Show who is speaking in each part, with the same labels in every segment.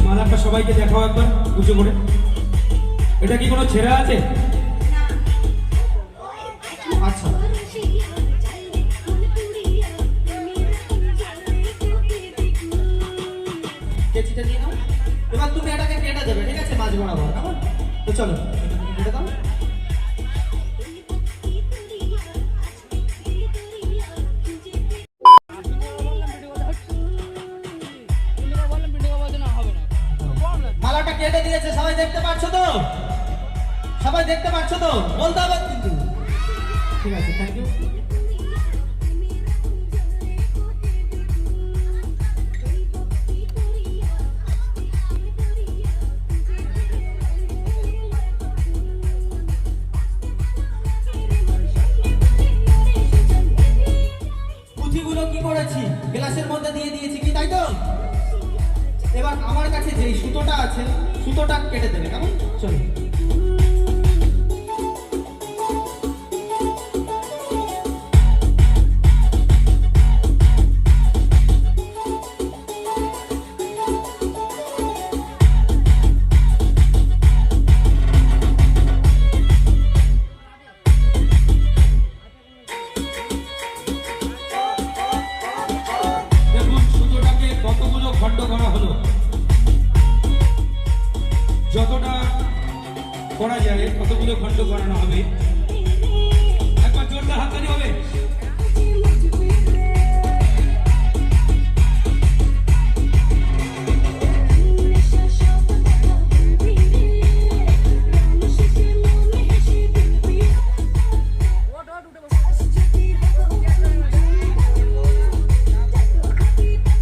Speaker 1: মালাটা সবাইকে দেখাও একবার উঁচু করে। এটা কি কোনো ছেঁড়া আছে? আচ্ছা কেচিটা নিয়ে নাও। এবার তুমি এটাকে কেটে দেবে, ঠিক আছে, মাঝ বরাবর, কেমন? তো চলো কেটে দাও। মালাটা কেটে দিয়েছে, সবাই দেখতে পাচ্ছো তো? সবাই দেখতে পাচ্ছো তো? বলতে হবে কিন্তু। ঠিক আছে, থ্যাংক ইউ। পুঁথিগুলো কি করেছি? গ্লাসের মধ্যে দিয়ে দিয়েছি কি, তাই তো? এবার আমার কাছে যে সুতোটা আছে, সুতোটা কেটে দেবে, কেমন? চলো। দেখুন সুতোটাকে কতগুলো খণ্ড করা হলো, যতটা করা যায় কতগুলো খণ্ড করানো হবে। একবার জোরদার হাততালি হবে।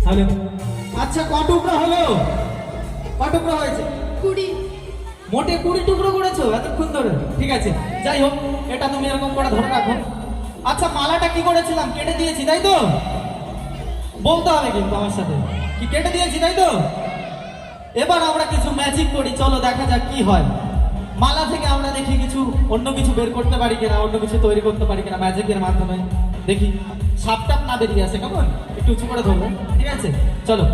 Speaker 1: হ্যালো, আচ্ছা কটুকরা হলো? কটুকরা হয়েছে?
Speaker 2: 20।
Speaker 1: মোটে 20 টুকরো করেছো এতক্ষণ ধরে? ঠিক আছে, যাই হোক, এটা তুমি এরকম করে ধরে রাখো। আচ্ছা মালাটা কি করেছিলাম? কেটে দিয়েছি, তাই তো? বলতে হবে কিন্তু আমার সাথে, কি কেটে দিয়েছি, তাই তো? এবার আমরা কিছু ম্যাজিক করি, চলো দেখা যাক কি হয়। মালা থেকে আমরা দেখি কিছু অন্য কিছু বের করতে পারি কিনা, অন্য কিছু তৈরি করতে পারি কিনা ম্যাজিকের মাধ্যমে। দেখি সাপটাপ না বেরিয়ে আসে, কেমন? একটু উঁচু করে ধরবো, ঠিক আছে, চলো।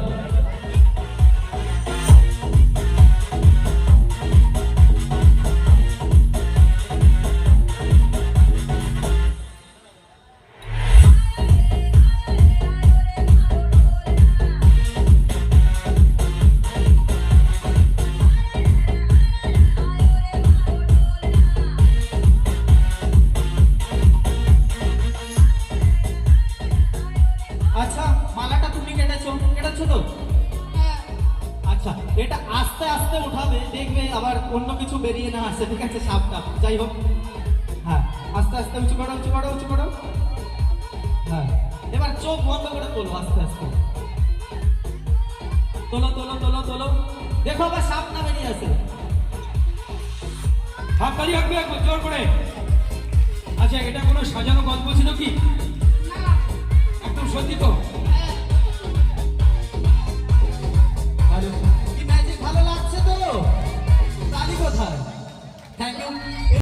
Speaker 1: আচ্ছা মালাটা তুমি কেটেছো তো? আচ্ছা এটা আস্তে আস্তে উঠাবে, দেখবে আবার অন্য কিছু বেরিয়ে না আসে, ঠিক আছে, সাপটা। যাই হোক, হ্যাঁ আস্তে আস্তে উঁচু করো, উঁচু করো, উঁচু করো। হ্যাঁ এবার চোখ বন্ধ করে তোলো, আস্তে আস্তে তোলো, তোলো, তোলো, তোলো। দেখো আবার সাপ না বেরিয়ে আসে। হাততালি রাখবে একবার জোর করে। আচ্ছা এটা কোনো সাজানো গল্প ছিল কি? একদম সত্যি তো?